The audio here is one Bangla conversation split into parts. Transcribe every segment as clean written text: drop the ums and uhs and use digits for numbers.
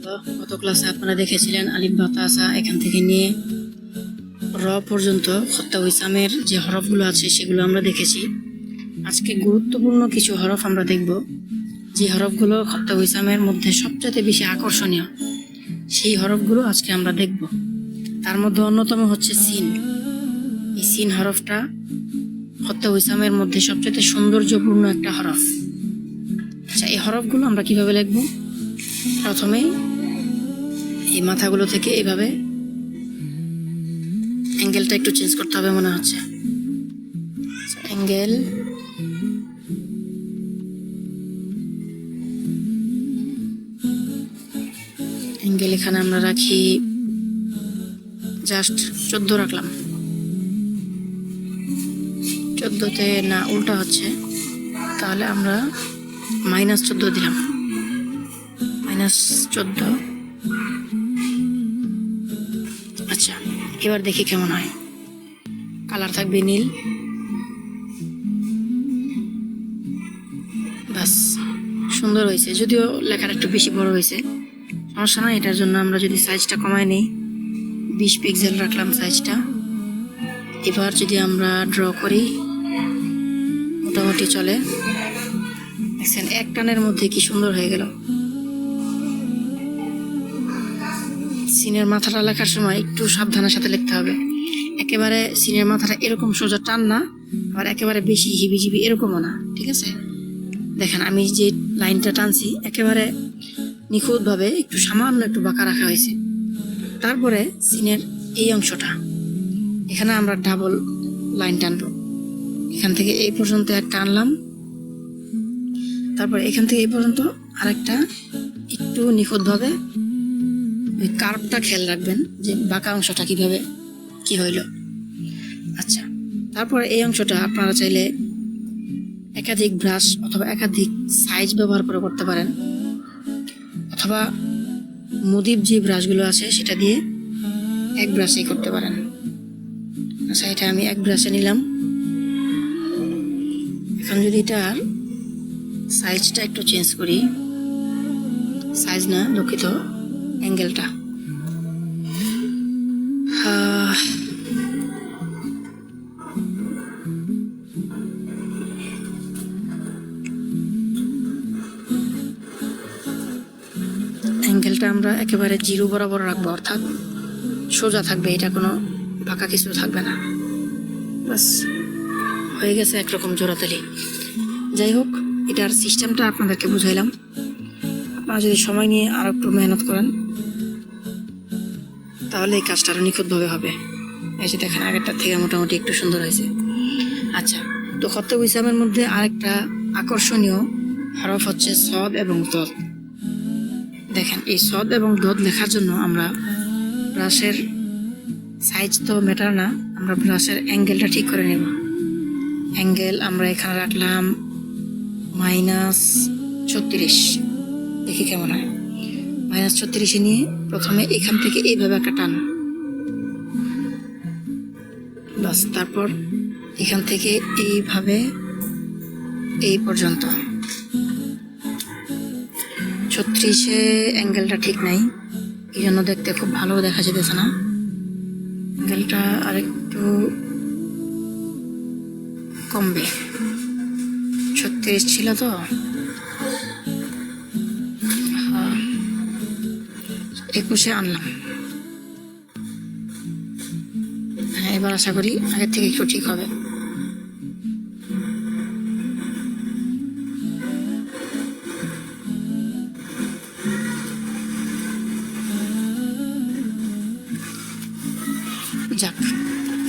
তো গত ক্লাসে আপনারা দেখেছিলেন আলিফ বা তাসা এখান থেকে নিয়ে র পর্যন্ত খত্তা ইসামের যে হরফগুলো আছে সেগুলো আমরা দেখেছি। আজকে গুরুত্বপূর্ণ কিছু হরফ আমরা দেখব, যে হরফগুলো খত্তা ইসামের মধ্যে সবচেয়ে বেশি আকর্ষণীয়, সেই হরফগুলো আজকে আমরা দেখব। তার মধ্যে অন্যতম হচ্ছে সিন। এই সিন হরফটা খত্তা ইসামের মধ্যে সবচেয়ে সৌন্দর্যপূর্ণ একটা হরফ। আচ্ছা, এই হরফগুলো আমরা কিভাবে লিখব? প্রথমে এই মাথাগুলো থেকে এইভাবে অ্যাঙ্গেলটা একটু চেঞ্জ করতে হবে মনে হচ্ছে। অ্যাঙ্গেল এখানে আমরা রাখি জাস্ট 14 রাখলাম। 14তে না উল্টা হচ্ছে, তাহলে আমরা -14 দিলাম। -14। আচ্ছা, এবার দেখি কেমন হয়। কালার থাকবে নীল। বাস, সুন্দর হয়েছে। যদিও লেখাটা একটু বেশি বড় হয়েছে, সমস্যা নয়। এটার জন্য আমরা যদি সাইজটা কমাই নিই, 20 পিক্সেল রাখলাম সাইজটা। এবার যদি আমরা ড্র করি, মোটামুটি চলে। দেখছেন, এক টানের মধ্যে কি সুন্দর হয়ে গেল। সিনের মাথাটা লেখার সময় একটু সাবধানের সাথে লিখতে হবে। একেবারে সিনের মাথাটা এরকম সোজা টান না, আবার একেবারে বেশি হিবিজিবি এরকমও না, ঠিক আছে? দেখেন, আমি যে লাইনটা টানছি একেবারে নিখুঁতভাবে একটু সামান্য একটু বাঁকা রাখা হয়েছে। তারপরে সিনের এই অংশটা, এখানে আমরা ডাবল লাইন টানবো। এখান থেকে এই পর্যন্ত একটা টানলাম, তারপর এখান থেকে এই পর্যন্ত আরেকটা, একটু নিখুঁতভাবে ওই কার্ভটা খেয়াল রাখবেন যে বাঁকা অংশটা কিভাবে কি হইল। আচ্ছা, তারপর এই অংশটা আপনারা চাইলে একাধিক ব্রাশ অথবা একাধিক সাইজ ব্যবহার করে করতে পারেন, অথবা মুদিব যে ব্রাশগুলো আছে সেটা দিয়ে এক ব্রাশেই করতে পারেন। আচ্ছা, এটা আমি এক ব্রাশে নিলাম। এখন যদি এটার সাইজটা একটু চেঞ্জ করি, সাইজ না, দুঃখিত, অ্যাঙ্গেলটা। অ্যাঙ্গেলটা আমরা একেবারে 0 বরাবর রাখবো, অর্থাৎ সোজা থাকবে, এটা কোনো বাঁকা কিছু থাকবে না। বাস, হয়ে গেছে একরকম জোড়াতালি। যাই হোক, এটার সিস্টেমটা আপনাদেরকে বুঝাইলাম। আপনারা যদি সময় নিয়ে আর একটু মেহনত করেন, তাহলে এই কাজটা আরও নিখুঁতভাবে হবে। এই যে দেখেন, আগেরটার থেকে মোটামুটি একটু সুন্দর হয়েছে। আচ্ছা, তো খত্তা ইসামের মধ্যে আরেকটা আকর্ষণীয় হরফ হচ্ছে সদ এবং দদ। দেখেন, এই সদ এবং দদ লেখার জন্য আমরা ব্রাশের সাইজ তো ম্যাটার না, আমরা ব্রাশের অ্যাঙ্গেলটা ঠিক করে নেব। অ্যাঙ্গেল আমরা এখানে রাখলাম -36। দেখি কেমন হয়। -36-এ নিয়ে প্রথমে এখান থেকে এইভাবে একটা টান, বাস। তারপর এখান থেকে এইভাবে এই পর্যন্ত। 36-এ অ্যাঙ্গেলটা ঠিক নাই, এই জন্য দেখতে খুব ভালো দেখা যেতেছে না। অ্যাঙ্গেলটা আরেকটু কমবে। 36 ছিল তো, 21-এ আনলাম। হ্যাঁ, এবার আশা করি আগের থেকে একটু ঠিক হবে। যাক,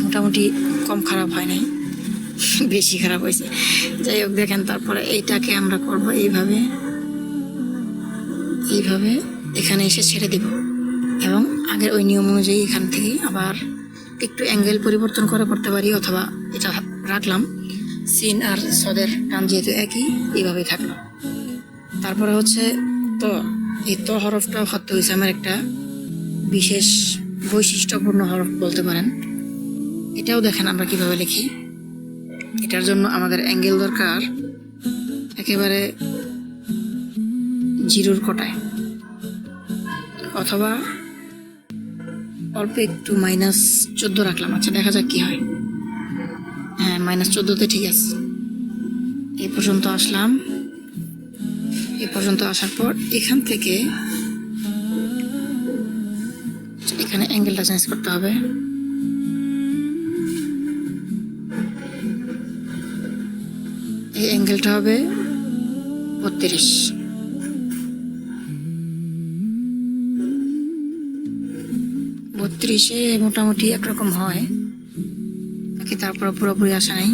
মোটামুটি কম খারাপ হয় নাই, বেশি খারাপ হয়েছে। যাই হোক, দেখেন, তারপরে এইটাকে আমরা করব এইভাবে এইভাবে এখানে এসে ছেড়ে দেব, এবং আগের ওই নিয়ম অনুযায়ী এখান থেকে আবার একটু অ্যাঙ্গেল পরিবর্তন করে করতে পারি, অথবা এটা রাখলাম সিন আর সদের টান যেহেতু একই, এইভাবেই থাকলো। তারপরে হচ্ছে তো, এই তো হরফটা খত্তা ইসামের একটা বিশেষ বৈশিষ্ট্যপূর্ণ হরফ বলতে পারেন। এটাও দেখেন আমরা কিভাবে লিখি। এটার জন্য আমাদের অ্যাঙ্গেল দরকার একেবারে 0-র কোটায়। অথবা অল্প একটু -14 রাখলাম। আচ্ছা, দেখা যাক কি হয়। হ্যাঁ, -14তে ঠিক আছে। এই পর্যন্ত আসলাম। এই পর্যন্ত আসার পর এখান থেকে এখানে অ্যাঙ্গেলটা চেঞ্জ করতে হবে। এই অ্যাঙ্গেলটা হবে 32। মোটামুটি একরকম হয়, বাকি তারপর পুরোপুরি আসা নাই।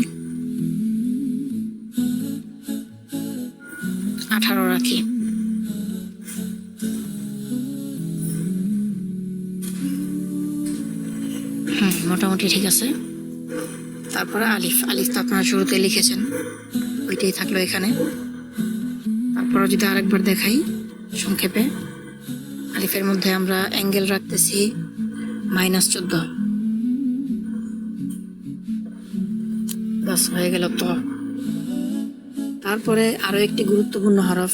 18 রাখি। মোটামুটি ঠিক আছে। তারপরে আলিফ তো আপনারা শুরুতে লিখেছেন, ওইটাই থাকলো এখানে। তারপরে যদি আরেকবার দেখাই সংক্ষেপে, আলিফের মধ্যে আমরা অ্যাঙ্গেল রাখতেছি -14। বাস হয়ে গেল তো। তারপরে আরো একটি গুরুত্বপূর্ণ হরফ,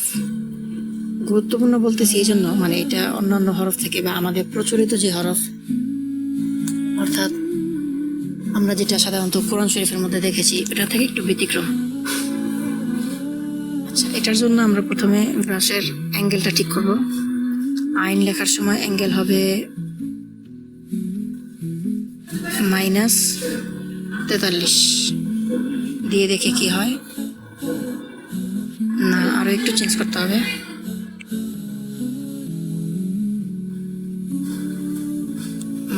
গুরুত্বপূর্ণ বলতেছি এই জন্য, মানে এটা অন্যান্য হরফ থেকে বা আমাদের প্রচলিত যে হরফ, অর্থাৎ আমরা যেটা সাধারণত কোরআন শরীফের মধ্যে দেখেছি, এটা থেকে একটু ব্যতিক্রম। আচ্ছা, এটার জন্য আমরা প্রথমে ব্রাশের অ্যাঙ্গেলটা ঠিক করব। আইন লেখার সময় অ্যাঙ্গেল হবে -43 দিয়ে দেখে কি হয়। না, আরো একটু চেঞ্জ করতে হবে।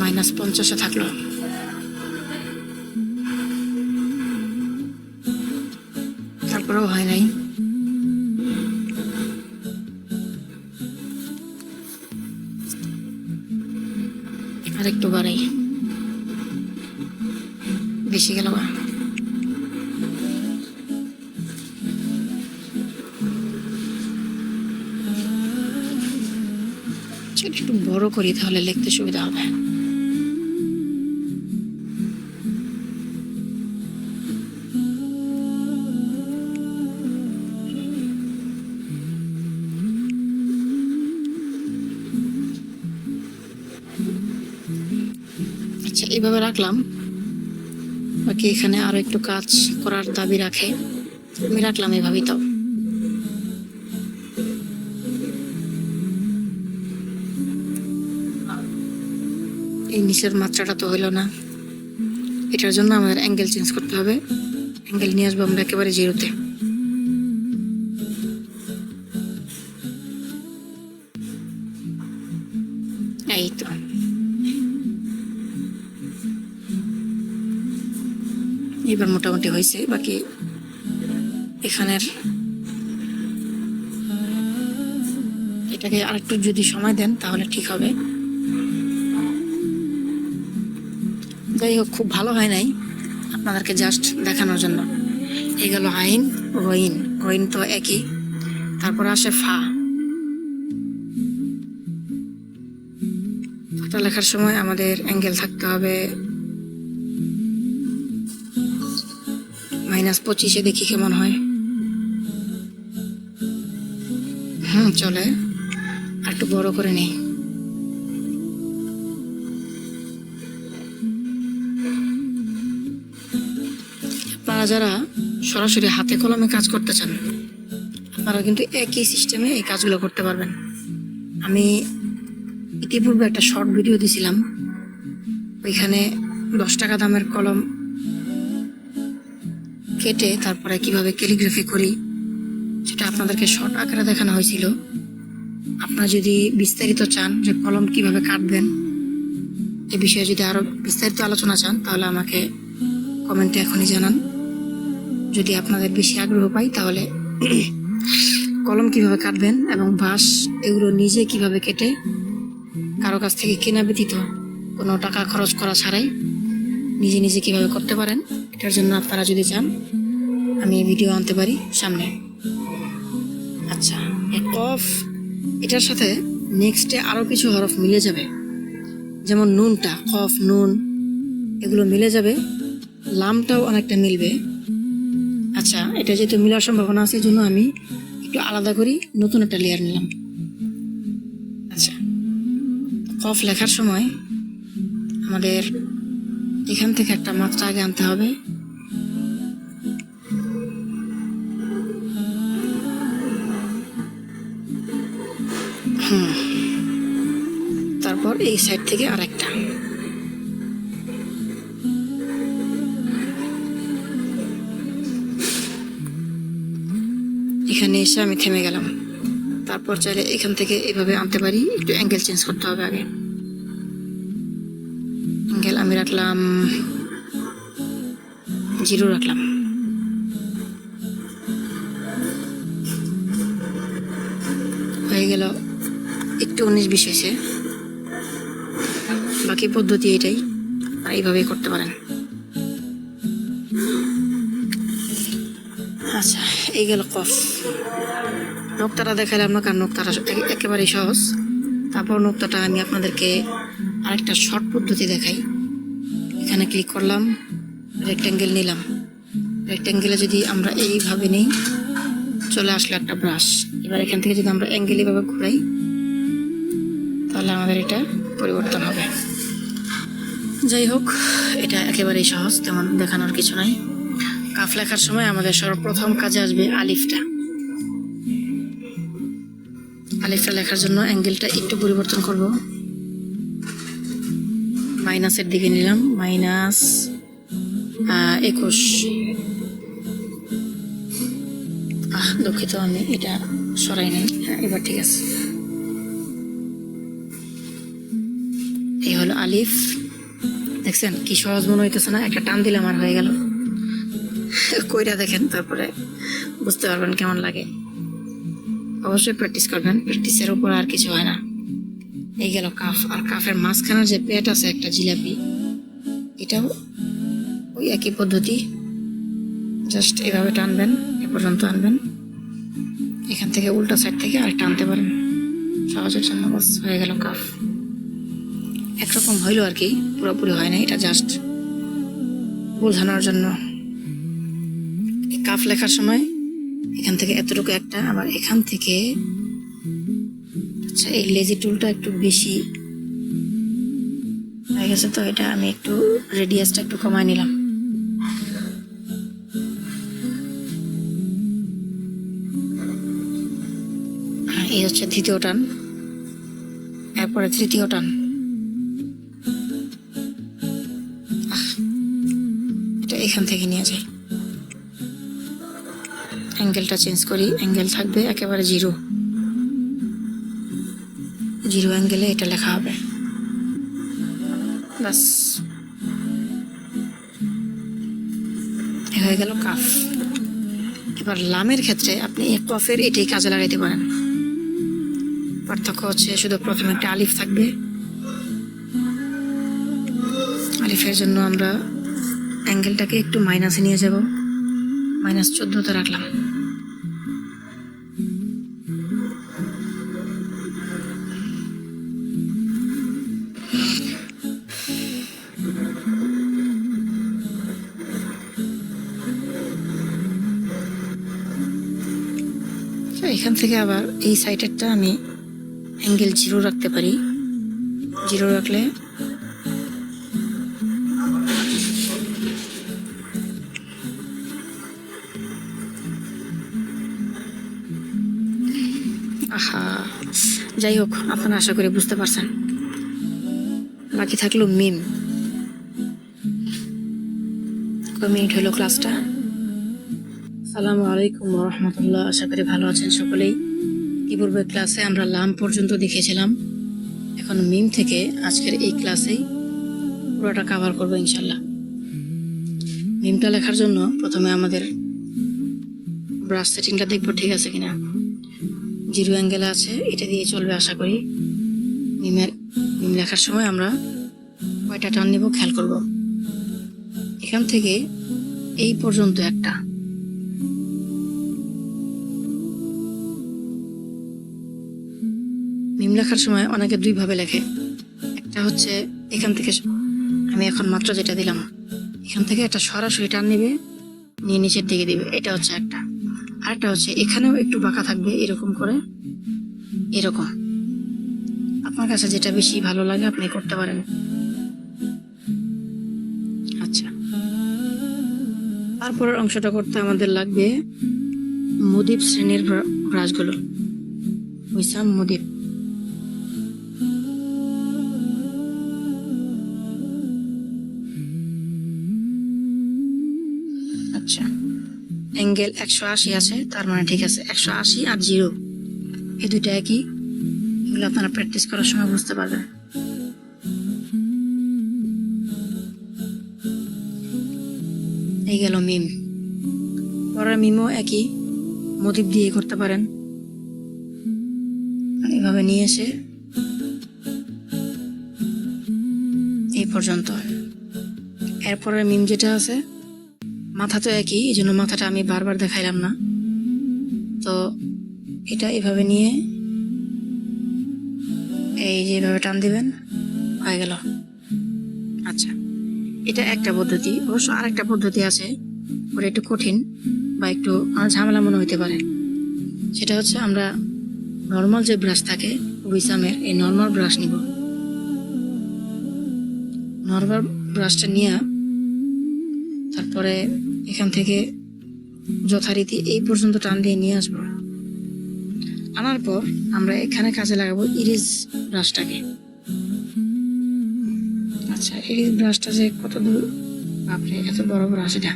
-50 থাকলো। তারপরেও হয় নাই। আর একটু বাড়াই, বেশি গেল। একটু বড় করি, তাহলে লিখতে সুবিধা হবে। আচ্ছা, এইভাবে রাখলাম। বাকি এখানে আরো একটু কাজ করার দাবি রাখে, আমি রাখলাম এভাবেই। তো এই নিচের মাত্রাটা তো হইল না, এটার জন্য আমাদের অ্যাঙ্গেল চেঞ্জ করতে হবে। অ্যাঙ্গেল নিয়ে আসবো আমরা একেবারে 0-তে। এই তো, এবার মোটামুটি হয়েছে। বাকি এখানের এটাকে আরেকটু যদি সময় দেন তাহলে ঠিক হবে। যাই হোক, খুব ভালো হয় নাই, আপনাদেরকে জাস্ট দেখানোর জন্য। এই গেল আইন, রইন। রইন তো একই। তারপর আসে ফা। ফাটা লেখার সময় আমাদের অ্যাঙ্গেল থাকতে হবে -25। দেখি কেমন হয়। চলে, আর একটু বড় করে নেই। আপনারা যারা সরাসরি হাতে কলমে কাজ করতে চান, আপনারা কিন্তু একই সিস্টেমে এই কাজগুলো করতে পারবেন। আমি ইতিপূর্বে একটা শর্ট ভিডিও দিছিলাম, ওইখানে 10 টাকা দামের কলম কেটে তারপরে কিভাবে ক্যালিগ্রাফি করি সেটা আপনাদেরকে শর্ট আকারে দেখানো হয়েছিল। আপনারা যদি বিস্তারিত চান যে কলম কিভাবে কাটবেন, এ বিষয়ে যদি আরো বিস্তারিত আলোচনা চান, তাহলে আমাকে কমেন্টে এখনই জানান। যদি আপনাদের বেশি আগ্রহ পাই, তাহলে কলম কিভাবে কাটবেন এবং বাঁশ এগুলো নিজে কিভাবে কেটে কারো কাছ থেকে কেনা ব্যতীত কোনো টাকা খরচ করা ছাড়াই নিজে নিজে কিভাবে করতে পারেন, এটার জন্য আপনারা যদি চান আমি ভিডিও আনতে পারি সামনে। আচ্ছা, কফ, এটার সাথে নেক্সটে আরো কিছু হরফ মিলে যাবে, যেমন নুনটা, কফ, নুন, এগুলো মিলে যাবে। লামটাও অনেকটা মিলবে। আচ্ছা, এটা যেহেতু মিলার সম্ভাবনা আছে, এই জন্য আমি একটু আলাদা করি, নতুন একটা লেয়ার নিলাম। আচ্ছা, কফ লেখার সময় আমাদের এখান থেকে একটা মাত্রা আগে আনতে হবে। তারপর এই সাইড থেকে আরেকটা। এখানে এসে আমি থেমে গেলাম। তারপর চাইলে এখান থেকে এভাবে আনতে পারি। একটু অ্যাঙ্গেল চেঞ্জ করতে হবে আগে। অ্যাঙ্গেল আমি রাখলাম 0 রাখলাম। হয়ে গেল, একটু 19-20 হয়েছে। বাকি পদ্ধতি এটাই, আর এইভাবেই করতে পারেন। আচ্ছা, এই গেল কফ। নোক্তাটা দেখালাম না, কারণ নোক্তাটা একেবারেই সহজ। তারপর নোক্তাটা আমি আপনাদেরকে আরেকটা শর্ট পদ্ধতি দেখাই। এখানে ক্লিক করলাম, রেক্ট্যাঙ্গেল নিলাম। রেক্ট্যাঙ্গেলে যদি আমরা এইভাবে নিই, চলে আসলো একটা ব্রাশ। এবার এখান থেকে যদি আমরা অ্যাঙ্গেল এভাবে ঘুরাই, তাহলে আমাদের এটা পরিবর্তন হবে। যাই হোক, এটা একেবারেই সহজ, তেমন দেখানোর কিছু নাই। কাফ লেখার সময় আমাদের সর্বপ্রথম কাজে আসবে আলিফটা। আলিফটা লেখার জন্য অ্যাঙ্গেলটা একটু পরিবর্তন করব। মাইনাসের দিকে নিলাম, -21। দুঃখিত, আমি এটা সরাই নাই। হ্যাঁ, এবার ঠিক আছে। এই হলো আলিফ। দেখছেন কি সহজ মনে হইতেছে না? একটা টান দিলাম আর হয়ে গেল। কইরা দেখেন, তারপরে বুঝতে পারবেন কেমন লাগে। অবশ্যই প্র্যাকটিস করবেন, প্র্যাকটিসের উপর আর কিছু হয় না। এই গেল কাফ। আর কাফের মাঝখানের যে পেট আছে একটা জিলাপি, এটাও ওই একই পদ্ধতি। জাস্ট এভাবে টানবেন, এ পর্যন্ত আনবেন। এখান থেকে উল্টা সাইড থেকে আর টানতে পারেন সহজের জন্য। বাস, হয়ে গেল কাফ। একরকম হইলো আর কি, পুরোপুরি হয় না, এটা জাস্ট বোঝানোর জন্য। কাফ লেখার সময় এখান থেকে এতটুকু একটা, আবার এখান থেকে, আচ্ছা এই লেজি টুলটা একটু বেশি হয়ে গেছে, তো এটা আমি একটু রেডিয়াসটা একটু কমায় নিলাম। এই হচ্ছে দ্বিতীয় টান, এরপরে তৃতীয় টান। এটা এখান থেকে নিয়ে যাই। অ্যাঙ্গেলটা চেঞ্জ করি, অ্যাঙ্গেল থাকবে একেবারে 0 অ্যাঙ্গেলে এটা লেখা হবে। বাস, হয়ে গেল কাফ। এবার লামের ক্ষেত্রে আপনি কফের এটাই কাজে লাগাইতে পারেন। পার্থক্য হচ্ছে শুধু প্রথমে একটা আলিফ থাকবে। আলিফের জন্য আমরা অ্যাঙ্গেলটাকে একটু মাইনাসে নিয়ে যাব, -14তে রাখলাম। এখান থেকে আবার এই সাইডেরটা আমি অ্যাঙ্গেল 0 রাখতে পারি। 0 রাখলে যাই হোক, আপনারা আশা করি বুঝতে পারছেন। বাকি থাকলো মিম। কয় মিনিট হলো ক্লাসটা? আসসালামু আলাইকুম ওয়া রাহমাতুল্লাহ। আশা করি ভালো আছেন সকলেই। পূর্বে ক্লাসে আমরা লাম পর্যন্ত দেখেছিলাম। এখন মিম থেকে আজকের এই ক্লাসেই পুরোটা কভার করবো ইনশাল্লাহ। মিমটা লেখার জন্য প্রথমে আমাদের ব্রাশ সেটিংটা দেখবো ঠিক আছে কিনা। 0 অ্যাঙ্গেলে আছে, এটা দিয়ে চলবে আশা করি। মিম লেখার সময় আমরা কয়টা টান নেব খেয়াল করব। এখান থেকে এই পর্যন্ত একটা, মিম লেখার সময় অনেকে 2 ভাবে লেখে। একটা হচ্ছে এখান থেকে, আমি এখন মাত্র যেটা দিলাম, এখান থেকে একটা সরাসরি টান নেবে, নিয়ে নিচের দিকে দিবে, এটা হচ্ছে একটা। আরেকটা হচ্ছে এখানেও একটু বাঁকা থাকবে, এরকম করে, এরকম। আপনার কাছে যেটা বেশি ভালো লাগে আপনি করতে পারেন। আচ্ছা, তারপরের অংশটা করতে আমাদের লাগবে মুদিব শ্রেণীর ব্রাশগুলো। উইসাম মুদিব। আচ্ছা, অ্যাঙ্গেল 180 আছে, তার মানে ঠিক আছে। 180 আর 0 এই দুইটা একই। এগুলো আপনারা প্র্যাকটিস করার সময় বুঝতে পারবেন। এই গেল মিম। পরের মিমও একই, মুদিব দিয়ে করতে পারেন। এভাবে নিয়ে এসে এই পর্যন্ত। এরপরের মিম যেটা আছে, মাথা তো একই, এই জন্য মাথাটা আমি বারবার দেখাইলাম না। তো এটা এভাবে নিয়ে এই যেভাবে টান দিবেন, হয়ে গেল। আচ্ছা, এটা একটা পদ্ধতি। অবশ্য আর একটা পদ্ধতি আছে, ওটা একটু কঠিন বা একটু ঝামেলা মনে হইতে পারে। সেটা হচ্ছে আমরা নর্মাল যে ব্রাশ থাকে উইসামের, এই নর্মাল ব্রাশ নিব। নর্মাল ব্রাশটা নিয়ে তারপরে এখান থেকে যথারীতি এই পর্যন্ত টান দিয়ে নিয়ে আসবো। আনার পর আমরা এখানে কাজে লাগাবো ইরিজ ব্রাশটাকে। আচ্ছা, ইরিজ ব্রাশটা যে কত দূর, বাপরে এত বড় ব্রাশ এটা।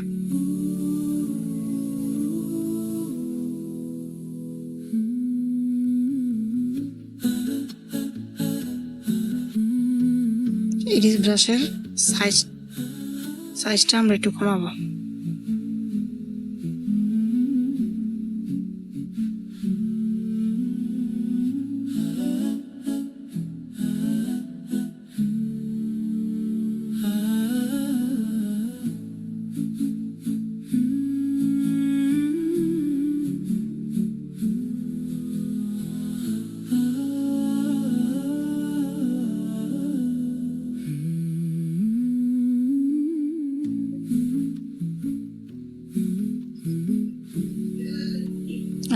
ইরিজ ব্রাশের সাইজটা আমরা একটু কমাবো।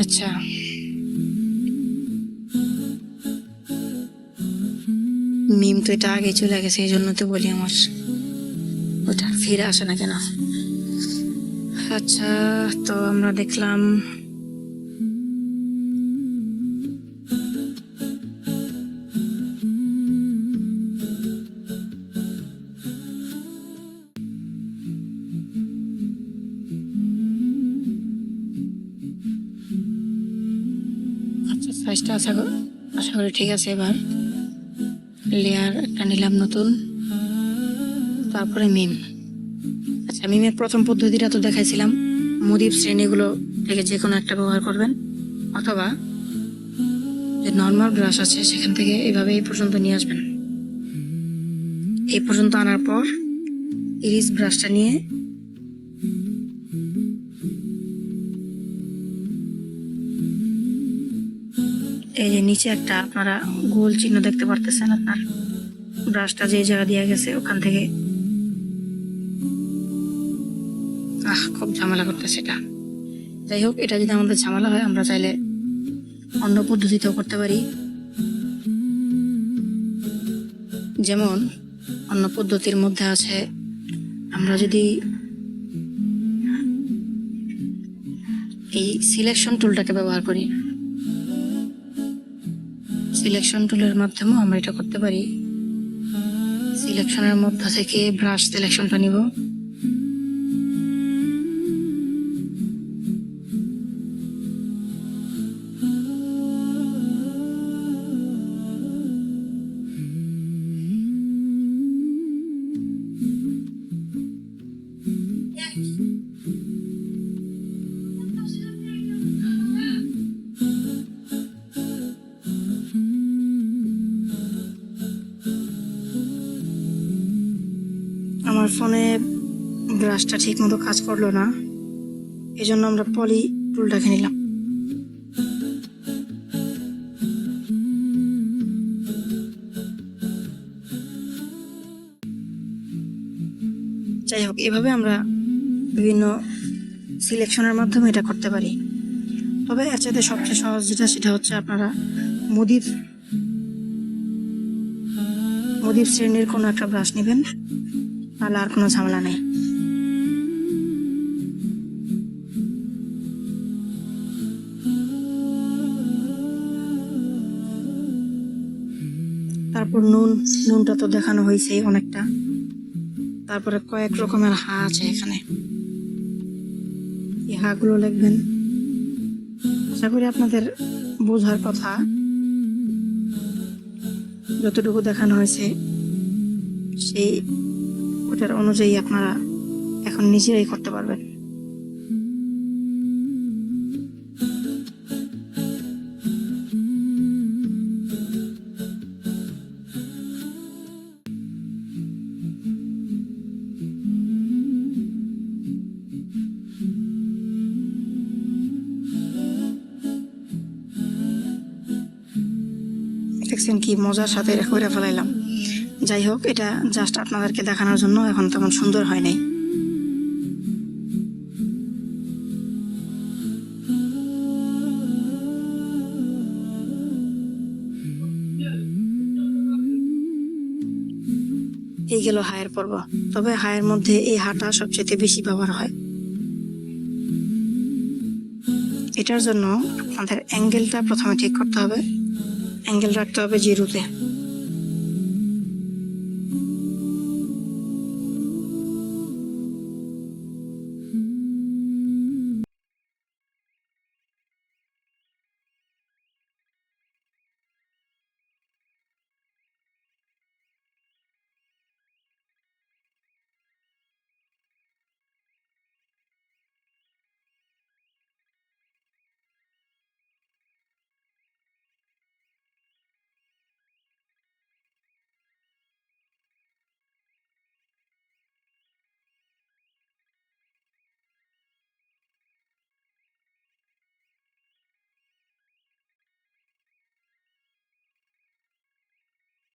আচ্ছা, মিম তো এটা আগে চলে গেছে, এই জন্য তো বলি আমার ওটা ফিরে আসে না কেন। আচ্ছা, তো আমরা দেখলাম সাইজটা আশা করি ঠিক আছে। এবার লেয়ার একটা নিলাম নতুন, তারপরে মিম। আচ্ছা, মিমের প্রথম পদ্ধতিটা তো দেখাইছিলাম, মুদিব শ্রেণীগুলো থেকে যে কোনো একটা ব্যবহার করবেন, অথবা যে নর্মাল ব্রাশ আছে সেখান থেকে এভাবে এই পর্যন্ত নিয়ে আসবেন। এই পর্যন্ত আনার পর ইরিজ ব্রাশটা নিয়ে এই যে নিচে একটা আপনারা গোল চিহ্ন দেখতে পারতেছেন, আপনার ব্রাশটা যে জায়গা দিয়ে গেছে ওখান থেকে। খুব ঝামেলা করতেছে এটা। যাই হোক, এটা যদি আমাদের ঝামেলা হয় আমরা চাইলে অন্য পদ্ধতিতেও করতে পারি। যেমন অন্য পদ্ধতির মধ্যে আছে, আমরা যদি এই সিলেকশন টুলটাকে ব্যবহার করি, সিলেকশন টুলের মাধ্যমেও আমরা এটা করতে পারি। সিলেকশনের মধ্য থেকে ব্রাশ সিলেকশনটা নিব, আমার ফোনে ব্রাশটা ঠিক মতো কাজ করলো না, এই জন্য আমরা পলি টুলটাকে নিলাম। যাই হোক, এভাবে আমরা বিভিন্ন সিলেকশনের মাধ্যমে এটা করতে পারি। তবে এর চাইতে সবচেয়ে সহজ যেটা, সেটা হচ্ছে আপনারা মুদিব প্রদীপ শ্রেণীর কোনো একটা ব্রাশ নেবেন, তাহলে আর কোনো ঝামেলা নেই। তারপর নুনটা তো দেখানো হয়েছে অনেকটা। তারপরে কয়েক রকমের হা আছে এখানে, এই হাগুলো লিখবেন। আশা করি আপনাদের বোঝার কথা, যতটুকু দেখানো হয়েছে সেই ওটার অনুযায়ী আপনারা এখন নিজেরাই করতে পারবেন। দেখছেন কি মজার সাথে এটা করে ফেলাইলাম। যাই হোক, এটা জাস্ট আপনাদেরকে দেখানোর জন্য, এখন তেমন সুন্দর হয় নাই। এই গেল হায়ের পর্ব। তবে হায়ের মধ্যে এই হাটা সবচেয়ে বেশি ব্যবহার হয়। এটার জন্য আপনাদের অ্যাঙ্গেলটা প্রথমে ঠিক করতে হবে। অ্যাঙ্গেল রাখতে হবে জিরোতে।